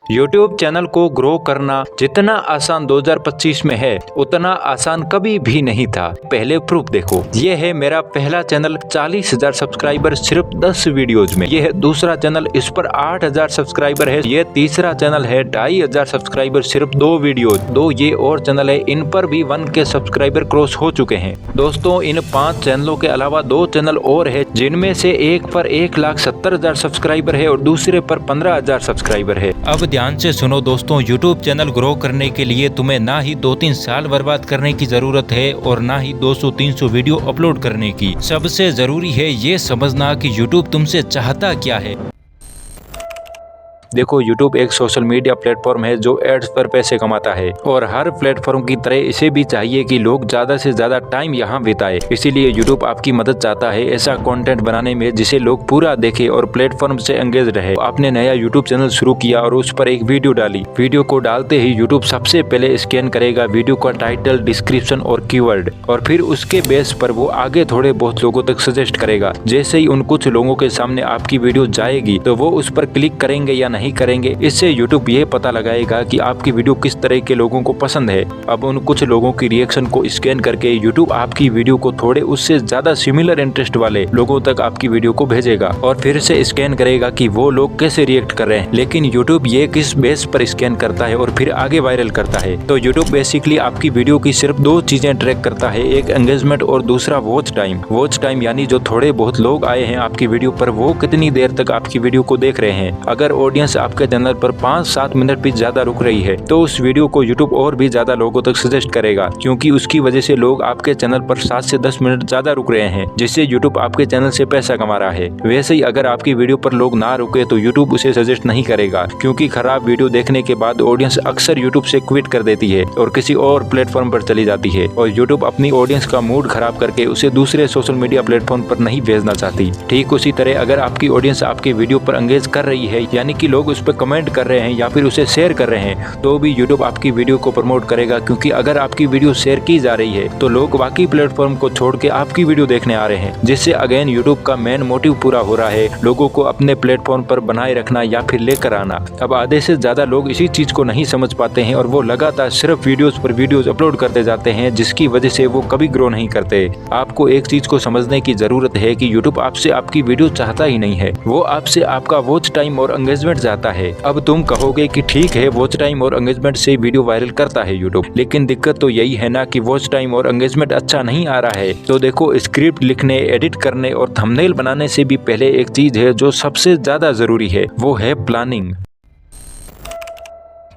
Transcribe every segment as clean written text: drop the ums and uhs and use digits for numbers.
YouTube channel को grow करना जितना आसान 2025 में है उतना आसान कभी भी नहीं था। पहले प्रूफ देखो, ये है मेरा पहला चैनल 40,000 सब्सक्राइबर सिर्फ 10 वीडियोज में। ये है दूसरा चैनल, इस पर 8,000 सब्सक्राइबर है। ये तीसरा चैनल है 2,500 सब्सक्राइबर सिर्फ 2 वीडियोज। दो ये और चैनल है, इन पर भी 1 के सब्सक्राइबर क्रॉस हो चुके हैं। दोस्तों इन 5 चैनलों के अलावा 2 चैनल और है जिनमें से एक पर 1,70,000 सब्सक्राइबर है और दूसरे पर 15,000 सब्सक्राइबर है। अब ध्यान से सुनो दोस्तों, YouTube चैनल ग्रो करने के लिए तुम्हें ना ही 2-3 साल बर्बाद करने की जरूरत है और ना ही 200-300 वीडियो अपलोड करने की। सबसे जरूरी है ये समझना कि YouTube तुमसे चाहता क्या है। देखो, YouTube एक सोशल मीडिया प्लेटफॉर्म है जो एड्स पर पैसे कमाता है और हर प्लेटफॉर्म की तरह इसे भी चाहिए कि लोग ज्यादा से ज्यादा टाइम यहाँ बिताए। इसीलिए YouTube आपकी मदद चाहता है ऐसा कंटेंट बनाने में जिसे लोग पूरा देखें और प्लेटफॉर्म से एंगेज रहे। आपने नया YouTube चैनल शुरू किया और उस पर एक वीडियो डाली। वीडियो को डालते ही YouTube सबसे पहले स्कैन करेगा वीडियो का टाइटल, डिस्क्रिप्शन और कीवर्ड, और फिर उसके बेस पर वो आगे थोड़े बहुत लोगों तक सजेस्ट करेगा। जैसे ही उन कुछ लोगों के सामने आपकी वीडियो जाएगी तो वो उस पर क्लिक करेंगे या नहीं करेंगे। इससे YouTube ये पता लगाएगा कि आपकी वीडियो किस तरह के लोगों को पसंद है। अब उन कुछ लोगों की रिएक्शन को स्कैन करके YouTube आपकी वीडियो को थोड़े उससे ज्यादा सिमिलर इंटरेस्ट वाले लोगों तक आपकी वीडियो को भेजेगा और फिर से स्कैन करेगा कि वो लोग कैसे रिएक्ट कर रहे हैं। लेकिन YouTube ये किस बेस पर स्कैन करता है और फिर आगे वायरल करता है। तो YouTube बेसिकली आपकी वीडियो की सिर्फ 2 चीजें ट्रैक करता है, एक एंगेजमेंट और दूसरा वॉच टाइम। वॉच टाइम यानी जो थोड़े बहुत लोग आए हैं आपकी वीडियो पर वो कितनी देर तक आपकी वीडियो को देख रहे हैं। अगर ऑडियंस आपके चैनल पर 5-7 मिनट भी ज्यादा रुक रही है तो उस वीडियो को YouTube और भी ज्यादा लोगों तक सजेस्ट करेगा, क्योंकि उसकी वजह से लोग आपके चैनल पर 7 से 10 मिनट ज्यादा रुक रहे हैं, जिससे YouTube आपके चैनल से पैसा कमा रहा है। वैसे ही अगर आपकी वीडियो पर लोग ना रुके तो YouTube उसे सजेस्ट नहीं करेगा, क्योंकि खराब वीडियो देखने के बाद ऑडियंस अक्सर YouTube से क्विट कर देती है और किसी और प्लेटफॉर्म पर चली जाती है और YouTube अपनी ऑडियंस का मूड खराब करके उसे दूसरे सोशल मीडिया प्लेटफॉर्म पर नहीं भेजना चाहती। ठीक उसी तरह अगर आपकी ऑडियंस आपके वीडियो पर एंगेज कर रही है, यानी कि लोग उस पर कमेंट कर रहे हैं या फिर उसे शेयर कर रहे हैं, तो भी YouTube आपकी वीडियो को प्रमोट करेगा, क्योंकि अगर आपकी वीडियो शेयर की जा रही है तो लोग बाकी प्लेटफॉर्म को छोड़ के आपकी वीडियो देखने आ रहे हैं, जिससे अगेन YouTube का मेन मोटिव पूरा हो रहा है, लोगों को अपने प्लेटफॉर्म पर बनाए रखना या फिर लेकर आना। अब आधे से ज्यादा लोग इसी चीज को नहीं समझ पाते हैं और वो लगातार सिर्फ वीडियोस पर वीडियोस अपलोड करते जाते हैं, जिसकी वजह से वो कभी ग्रो नहीं करते। आपको एक चीज को समझने की जरूरत है कि YouTube आपसे आपकी वीडियो चाहता ही नहीं है, वो आपसे आपका वॉच टाइम और एंगेजमेंट चाहता है। अब तुम कहोगे कि ठीक है, वॉच टाइम और एंगेजमेंट से वीडियो वायरल करता है YouTube, लेकिन दिक्कत तो यही है ना कि वॉच टाइम और एंगेजमेंट अच्छा नहीं आ रहा है। तो देखो, स्क्रिप्ट लिखने, एडिट करने और थंबनेल बनाने से भी पहले एक चीज है जो सबसे ज्यादा जरूरी है, वो है प्लानिंग।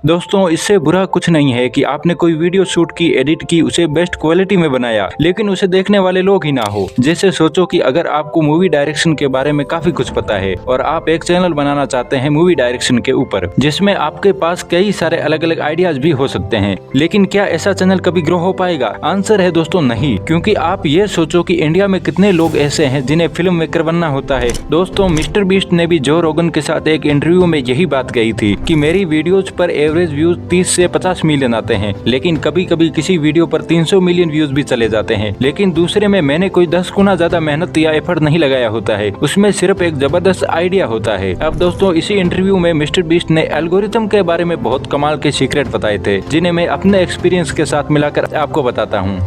दोस्तों इससे बुरा कुछ नहीं है कि आपने कोई वीडियो शूट की, एडिट की, उसे बेस्ट क्वालिटी में बनाया, लेकिन उसे देखने वाले लोग ही ना हो। जैसे सोचो कि अगर आपको मूवी डायरेक्शन के बारे में काफी कुछ पता है और आप एक चैनल बनाना चाहते हैं मूवी डायरेक्शन के ऊपर, जिसमें आपके पास कई सारे अलग अलग आइडियाज भी हो सकते हैं, लेकिन क्या ऐसा चैनल कभी ग्रो हो पाएगा? आंसर है दोस्तों नहीं, क्योंकि आप ये सोचो कि इंडिया में कितने लोग ऐसे हैं जिन्हें फिल्म मेकर बनना होता है। दोस्तों मिस्टर बीस्ट ने भी जो रोगन के साथ एक इंटरव्यू में यही बात कही थी कि मेरी वीडियोज पर एवरेज व्यूज 30 से 50 मिलियन आते हैं, लेकिन कभी कभी किसी वीडियो पर 300 मिलियन व्यूज भी चले जाते हैं, लेकिन दूसरे में मैंने कोई 10 गुना ज्यादा मेहनत या एफर्ट नहीं लगाया होता है, उसमें सिर्फ एक जबरदस्त आइडिया होता है। अब दोस्तों इसी इंटरव्यू में मिस्टर बीस्ट ने एल्गोरिथम के बारे में बहुत कमाल के सीक्रेट बताए थे, जिन्हें मैं अपने एक्सपीरियंस के साथ मिलाकर आपको बताता हूँ।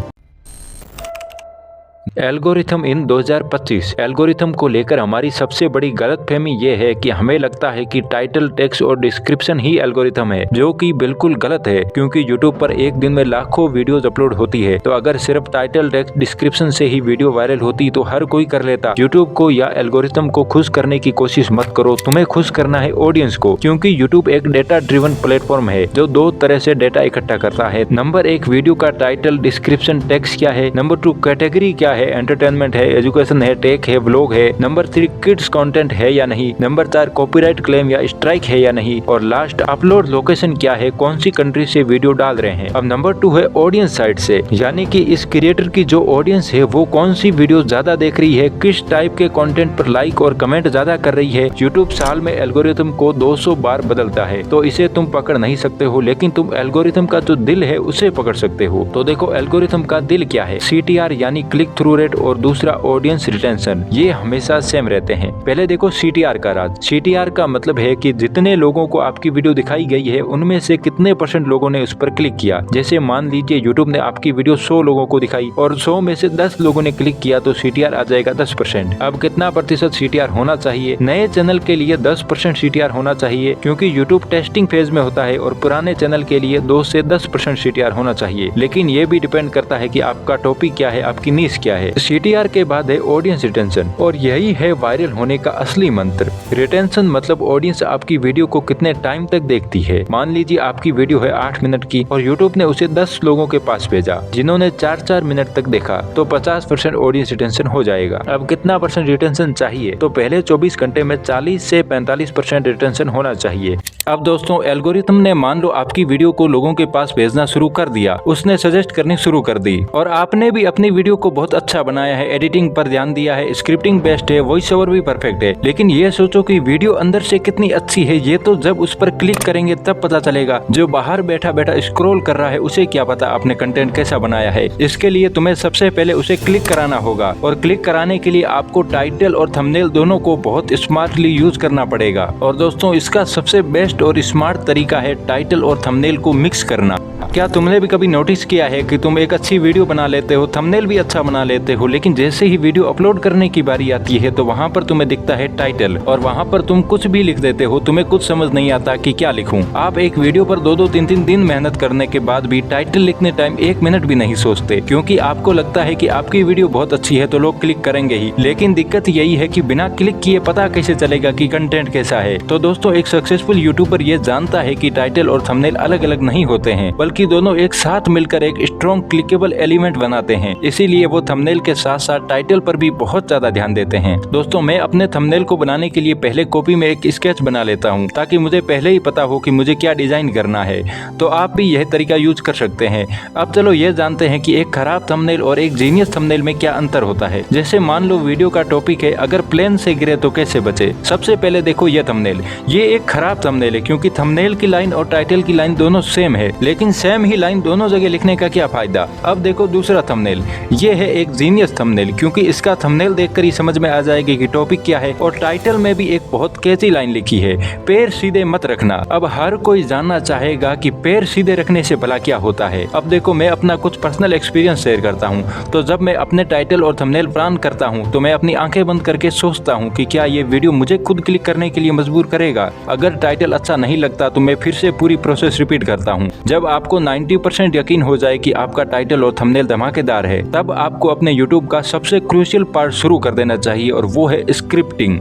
एल्गोरिथम इन 2025। एल्गोरिथम को लेकर हमारी सबसे बड़ी गलतफहमी ये है कि हमें लगता है कि टाइटल, टेक्स्ट और डिस्क्रिप्शन ही एल्गोरिथम है, जो कि बिल्कुल गलत है, क्योंकि YouTube पर एक दिन में लाखों वीडियोस अपलोड होती है। तो अगर सिर्फ टाइटल, टेक्स्ट, डिस्क्रिप्शन से ही वीडियो वायरल होती तो हर कोई कर लेता। YouTube को या एल्गोरिथम को खुश करने की कोशिश मत करो, तुम्हें खुश करना है ऑडियंस को, क्योंकि YouTube एक डेटा ड्रिवन प्लेटफॉर्म है जो 2 तरह से डेटा इकट्ठा करता है। नंबर 1, वीडियो का टाइटल, डिस्क्रिप्शन, टेक्स्ट क्या है। नंबर 2, कैटेगरी क्या है, एंटरटेनमेंट है, एजुकेशन है, टेक है, व्लॉग है। नंबर 3, किड्स कंटेंट है या नहीं। नंबर 4, कॉपीराइट क्लेम या स्ट्राइक है या नहीं। और लास्ट, अपलोड लोकेशन क्या है, कौन सी कंट्री से वीडियो डाल रहे हैं। अब नंबर 2 है ऑडियंस साइड से, यानी कि इस क्रिएटर की जो ऑडियंस है वो कौन सी वीडियो ज्यादा देख रही है, किस टाइप के कंटेंट पर लाइक और कमेंट ज्यादा कर रही है। YouTube साल में एल्गोरिथम को 200 बार बदलता है, तो इसे तुम पकड़ नहीं सकते हो, लेकिन तुम एल्गोरिथम का जो दिल है उसे पकड़ सकते हो। तो देखो एल्गोरिथम का दिल क्या है। CTR यानी क्लिक थ्रू थ्रू रेट और दूसरा ऑडियंस रिटेंशन, ये हमेशा सेम रहते हैं। पहले देखो CTR का राज। CTR का मतलब है कि जितने लोगों को आपकी वीडियो दिखाई गई है उनमें से कितने % लोगों ने उस पर क्लिक किया। जैसे मान लीजिए यूट्यूब ने आपकी वीडियो 100 लोगों को दिखाई और 100 में से 10 लोगों ने क्लिक किया तो CTR आ जाएगा 10%। अब कितना % CTR होना चाहिए? नए चैनल के लिए 10% CTR होना चाहिए, क्योंकि यूट्यूब टेस्टिंग फेज में होता है, और पुराने चैनल के लिए 2 से 10% CTR होना चाहिए। लेकिन ये भी डिपेंड करता है कि आपका टॉपिक क्या है, आपकी नीश क्या है। CTR के बाद है ऑडियंस रिटेंशन, और यही है वायरल होने का असली मंत्र। रिटेंशन मतलब ऑडियंस आपकी वीडियो को कितने टाइम तक देखती है। मान लीजिए आपकी वीडियो है 8 मिनट की और यूट्यूब ने उसे 10 लोगों के पास भेजा जिन्होंने 4-4 मिनट तक देखा, तो 50% ऑडियंस रिटेंशन हो जाएगा। अब कितना % रिटेंशन चाहिए? तो पहले 24 घंटे में 40 से 45% रिटेंशन होना चाहिए। अब दोस्तों एल्गोरिथम ने मान लो आपकी वीडियो को लोगों के पास भेजना शुरू कर दिया, उसने सजेस्ट करनी शुरू कर दी, और आपने भी अपनी वीडियो को बहुत अच्छा बनाया है, एडिटिंग पर ध्यान दिया है, स्क्रिप्टिंग बेस्ट है, वॉइस ओवर भी परफेक्ट है, लेकिन ये सोचो कि वीडियो अंदर से कितनी अच्छी है ये तो जब उस पर क्लिक करेंगे तब पता चलेगा। जो बाहर बैठा बैठा स्क्रॉल कर रहा है उसे क्या पता आपने कंटेंट कैसा बनाया है। इसके लिए तुम्हें सबसे पहले उसे क्लिक कराना होगा, और क्लिक कराने के लिए आपको टाइटल और थंबनेल दोनों को बहुत स्मार्टली यूज करना पड़ेगा। और दोस्तों इसका सबसे बेस्ट और स्मार्ट तरीका है टाइटल और थंबनेल को मिक्स करना। क्या तुमने भी कभी नोटिस किया है कि तुम एक अच्छी वीडियो बना लेते हो, थंबनेल भी अच्छा बना लेते हो, लेकिन जैसे ही वीडियो अपलोड करने की बारी आती है तो वहाँ पर तुम्हें दिखता है टाइटल, और वहाँ पर तुम कुछ भी लिख देते हो, तुम्हें कुछ समझ नहीं आता कि क्या लिखूं। आप एक वीडियो पर 2-2, 3-3 दिन मेहनत करने के बाद भी टाइटल लिखने टाइम 1 मिनट भी नहीं सोचते, क्योंकि आपको लगता है कि आपकी वीडियो बहुत अच्छी है तो लोग क्लिक करेंगे ही। लेकिन दिक्कत यही है कि बिना क्लिक किए पता कैसे चलेगा कि कंटेंट कैसा है। तो दोस्तों एक सक्सेसफुल यूट्यूबर ये जानता है कि टाइटल और थंबनेल अलग अलग नहीं होते हैं, बल्कि दोनों एक साथ मिलकर एक स्ट्रॉन्ग क्लिकेबल एलिमेंट बनाते हैं। इसीलिए वो थंबनेल के साथ साथ टाइटल पर भी बहुत ज्यादा ध्यान देते हैं। दोस्तों मैं अपने थंबनेल को बनाने के लिए पहले कॉपी में एक स्केच बना लेता हूँ, ताकि मुझे पहले ही पता हो कि मुझे क्या डिजाइन करना है। तो आप भी यह तरीका यूज कर सकते हैं। अब चलो ये जानते हैं कि एक खराब थंबनेल और एक जीनियस थंबनेल में क्या अंतर होता है। जैसे मान लो वीडियो का टॉपिक है अगर प्लेन से गिरे तो कैसे बचे। सबसे पहले देखो ये थंबनेल, ये एक खराब थंबनेल है, क्योंकि थंबनेल की लाइन और टाइटल की लाइन दोनों सेम है, लेकिन सेम ही लाइन दोनों जगह लिखने का क्या फायदा। अब देखो दूसरा थंबनेल, ये है एक जीनियस थंबनेल, क्योंकि इसका थंबनेल देखकर ही समझ में आ जाएगी कि टॉपिक क्या है, और टाइटल में भी एक बहुत कैची लाइन लिखी है, पैर सीधे मत रखना। अब हर कोई जानना चाहेगा कि पैर सीधे रखने से भला क्या होता है। अब देखो मैं अपना कुछ पर्सनल एक्सपीरियंस शेयर करता हूँ। तो जब मैं अपने टाइटल और थंबनेल प्लान करता हूँ तो मैं अपनी आंखें बंद करके सोचता हूँ कि क्या ये वीडियो मुझे खुद क्लिक करने के लिए मजबूर करेगा। अगर टाइटल अच्छा नहीं लगता तो मैं फिर से पूरी प्रोसेस रिपीट करता हूँ। जब आपको 90% यकीन हो जाए कि आपका टाइटल और थंबनेल धमाकेदार है, तब आपको अपने यूट्यूब का सबसे क्रूशियल पार्ट शुरू कर देना चाहिए, और वो है स्क्रिप्टिंग।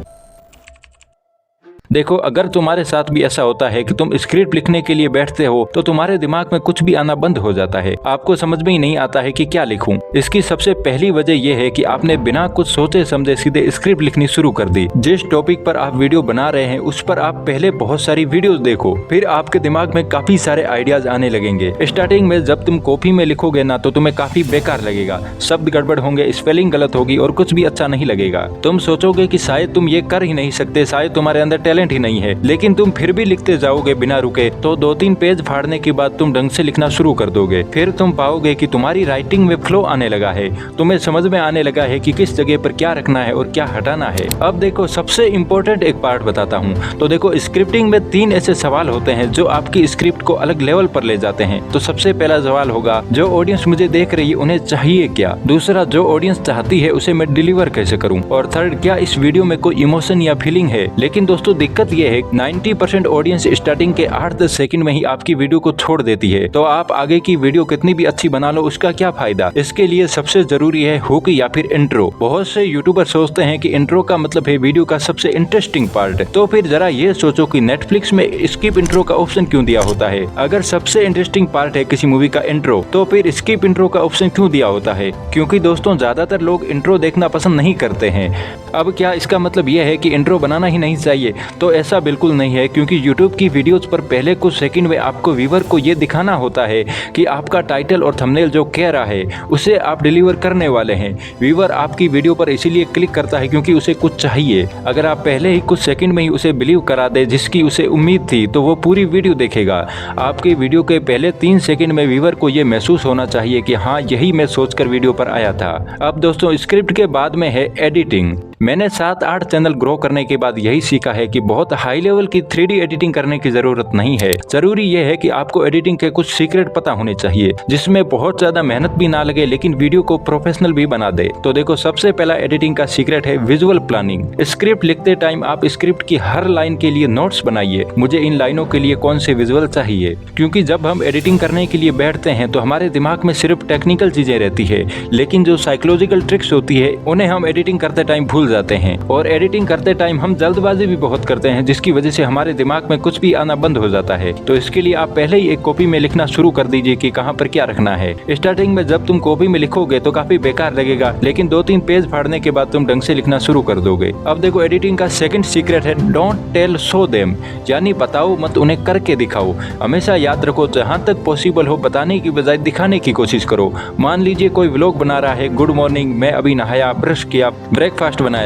देखो अगर तुम्हारे साथ भी ऐसा होता है कि तुम स्क्रिप्ट लिखने के लिए बैठते हो तो तुम्हारे दिमाग में कुछ भी आना बंद हो जाता है, आपको समझ में ही नहीं आता है कि क्या लिखूं। इसकी सबसे पहली वजह यह है कि आपने बिना कुछ सोचे समझे सीधे स्क्रिप्ट लिखनी शुरू कर दी। जिस टॉपिक पर आप वीडियो बना रहे हैं उस पर आप पहले बहुत सारी वीडियोस देखो, फिर आपके दिमाग में काफी सारे आइडियाज आने लगेंगे। स्टार्टिंग में जब तुम कॉपी में लिखोगे ना तो तुम्हें काफी बेकार लगेगा, शब्द गड़बड़ होंगे, स्पेलिंग गलत होगी और कुछ भी अच्छा नहीं लगेगा। तुम सोचोगे कि शायद तुम ये कर ही नहीं सकते, शायद तुम्हारे अंदर टैलेंट ही नहीं है, लेकिन तुम फिर भी लिखते जाओगे बिना रुके। तो 2-3 पेज फाड़ने के बाद तुम ढंग से लिखना शुरू कर दोगे। फिर तुम पाओगे कि तुम्हारी राइटिंग में फ्लो आने लगा है, तुम्हें समझ में आने लगा है कि किस जगह पर क्या रखना है और क्या हटाना है। अब देखो सबसे इम्पोर्टेंट एक पार्ट बताता हूँ। तो देखो स्क्रिप्टिंग में 3 ऐसे सवाल होते हैं जो आपकी स्क्रिप्ट को अलग लेवल पर ले जाते हैं। तो सबसे पहला सवाल होगा, जो ऑडियंस मुझे देख रही है उन्हें चाहिए क्या। दूसरा, जो ऑडियंस चाहती है उसे मैं डिलीवर कैसे करूँ। और थर्ड, क्या इस वीडियो में कोई इमोशन या फीलिंग है। लेकिन दोस्तों दिक्कत ये है 90% ऑडियंस स्टार्टिंग के 8-10 सेकंड में ही आपकी वीडियो को छोड़ देती है। तो आप आगे की वीडियो कितनी भी अच्छी बना लो उसका क्या फायदा। इसके लिए सबसे जरूरी है हुक या फिर इंट्रो। बहुत से यूट्यूबर सोचते हैं कि इंट्रो का मतलब है वीडियो का सबसे इंटरेस्टिंग पार्ट। तो फिर जरा ये सोचो कि नेटफ्लिक्स में स्किप इंट्रो का ऑप्शन क्यों दिया होता है। अगर सबसे इंटरेस्टिंग पार्ट है किसी मूवी का इंट्रो, तो फिर स्किप इंट्रो का ऑप्शन क्यों दिया होता है। क्योंकि दोस्तों ज्यादातर लोग इंट्रो देखना पसंद नहीं करते हैं। अब क्या इसका मतलब यह है कि इंट्रो बनाना ही नहीं चाहिए। तो ऐसा बिल्कुल नहीं है, क्योंकि यूट्यूब की वीडियोस पर पहले कुछ सेकंड में आपको व्यूअर को ये दिखाना होता है कि आपका टाइटल और थंबनेल जो कह रहा है उसे आप डिलीवर करने वाले हैं। व्यूअर आपकी वीडियो पर इसीलिए क्लिक करता है क्योंकि उसे कुछ चाहिए। अगर आप पहले ही कुछ सेकंड में ही उसे बिलीव करा दे जिसकी उसे उम्मीद थी, तो वो पूरी वीडियो देखेगा। आपकी वीडियो के पहले 3 सेकंड में व्यूअर को ये महसूस होना चाहिए कि हाँ, यही मैं सोचकर वीडियो पर आया था। अब दोस्तों, स्क्रिप्ट के बाद में है एडिटिंग। मैंने 7-8 चैनल ग्रो करने के बाद यही सीखा है कि बहुत हाई लेवल की 3D एडिटिंग करने की जरूरत नहीं है। जरूरी यह है कि आपको एडिटिंग के कुछ सीक्रेट पता होने चाहिए, जिसमें बहुत ज्यादा मेहनत भी ना लगे लेकिन वीडियो को प्रोफेशनल भी बना दे। तो देखो, सबसे पहला एडिटिंग का सीक्रेट है विजुअल प्लानिंग। स्क्रिप्ट लिखते टाइम आप स्क्रिप्ट की हर लाइन के लिए नोट्स बनाइए। मुझे इन लाइनों के लिए कौन से विजुअल चाहिए, क्योंकि जब हम एडिटिंग करने के लिए बैठते हैं तो हमारे दिमाग में सिर्फ टेक्निकल चीजें रहती है, लेकिन जो साइकोलॉजिकल ट्रिक्स होती है उन्हें हम एडिटिंग करते टाइम भूल जाते हैं। और एडिटिंग करते टाइम हम जल्दबाजी भी बहुत करते हैं, जिसकी वजह से हमारे दिमाग में कुछ भी आना बंद हो जाता है। तो इसके लिए आप पहले ही एक कॉपी में लिखना शुरू कर दीजिए कि कहाँ पर क्या रखना है। स्टार्टिंग में जब तुम कॉपी में लिखोगे तो काफी बेकार लगेगा, लेकिन 2-3 पेज फाड़ने के बाद तुम ढंग से लिखना शुरू कर दोगे। अब देखो, एडिटिंग का सेकंड सीक्रेट है डोंट टेल शो देम, यानी बताओ मत, उन्हें करके दिखाओ। हमेशा याद रखो, जहाँ तक पॉसिबल हो बताने की बजाय दिखाने की कोशिश करो। मान लीजिए कोई व्लॉग बना रहा है, गुड मॉर्निंग, मैं अभी नहाया, ब्रश किया, ब्रेकफास्ट बनाया।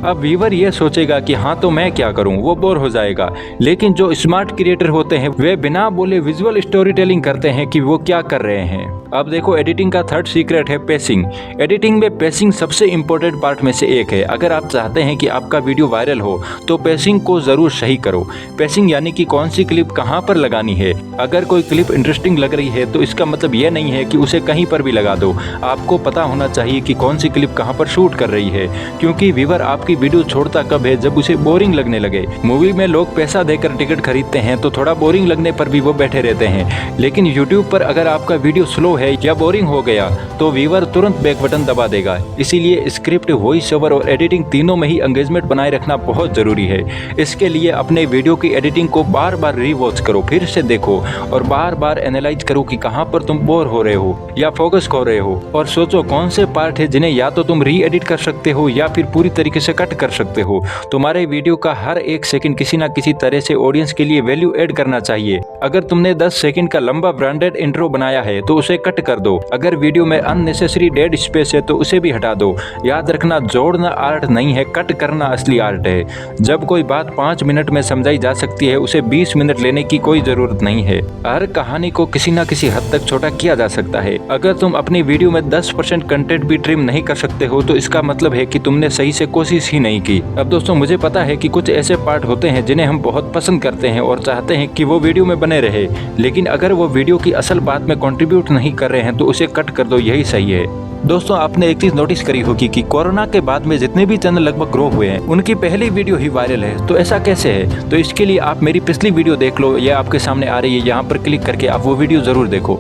अब व्यूअर ये सोचेगा कि हाँ तो मैं क्या करूं, वो बोर हो जाएगा। लेकिन जो स्मार्ट क्रिएटर होते हैं वे बिना बोले विजुअल स्टोरी टेलिंग करते हैं कि वो क्या कर रहे हैं। अब देखो, एडिटिंग का थर्ड सीक्रेट है पेसिंग। एडिटिंग में पेसिंग सबसे इंपॉर्टेंट पार्ट में से एक है। अगर आप चाहते हैं कि आपका वीडियो वायरल हो तो पेसिंग को जरूर सही करो। पेसिंग यानी कि कौन सी क्लिप कहां पर लगानी है। अगर कोई क्लिप इंटरेस्टिंग लग रही है तो इसका मतलब यह नहीं है कि उसे कहीं पर भी लगा दो। आपको पता होना चाहिए कि कौन सी क्लिप कहां पर शूट कर रही है, क्योंकि व्यूअर आपकी वीडियो छोड़ता कब है, जब उसे बोरिंग लगने लगे। मूवी में लोग पैसा देकर टिकट खरीदते हैं तो थोड़ा बोरिंग लगने पर भी वो बैठे रहते हैं, लेकिन यूट्यूब पर अगर आपका वीडियो स्लो है या बोरिंग हो गया तो व्यूअर तुरंत बैक बटन दबा देगा। इसीलिए स्क्रिप्ट, वॉइस ओवर और एडिटिंग तीनों में ही एंगेजमेंट बनाए रखना बहुत जरूरी है। इसके लिए अपने वीडियो की एडिटिंग को बार बार रीवॉच करो, फिर से देखो और बार बार एनालाइज करो कि कहां पर तुम बोर हो रहे हो या फोकस खो रहे हो, और सोचो कौन से पार्ट है जिन्हें या तो तुम री एडिट कर सकते हो या फिर पूरी तरीके से कट कर सकते हो। तुम्हारे वीडियो का हर एक सेकंड किसी न किसी तरह से ऑडियंस के लिए वैल्यू ऐड करना चाहिए। अगर तुमने 10 सेकंड का लंबा ब्रांडेड इंट्रो बनाया है तो उसे कट कर दो। अगर वीडियो में अननेसेसरी डेड स्पेस है तो उसे भी हटा दो। याद रखना, जोड़ना आर्ट नहीं है, कट करना असली आर्ट है। जब कोई बात 5 मिनट में समझाई जा सकती है, उसे 20 मिनट लेने की कोई जरूरत नहीं है। हर कहानी को किसी न किसी हद तक छोटा किया जा सकता है। अगर तुम अपनी वीडियो में 10% कंटेंट भी ट्रिम नहीं कर सकते हो तो इसका मतलब है कि तुमने सही से कोशिश ही नहीं की। अब दोस्तों, मुझे पता है कि कुछ ऐसे पार्ट होते हैं जिन्हें हम बहुत पसंद करते हैं और चाहते हैं कि वो वीडियो में बने रहे, लेकिन अगर वो वीडियो की असल बात में कंट्रीब्यूट नहीं कर रहे हैं तो उसे कट कर दो, यही सही है। दोस्तों, आपने एक चीज नोटिस करी होगी कि कोरोना के बाद में जितने भी चैनल लगभग ग्रो हुए हैं उनकी पहली वीडियो ही वायरल है। तो ऐसा कैसे है? तो इसके लिए आप मेरी पिछली वीडियो देख लो, ये आपके सामने आ रही है, यहाँ पर क्लिक करके आप वो वीडियो जरूर देखो।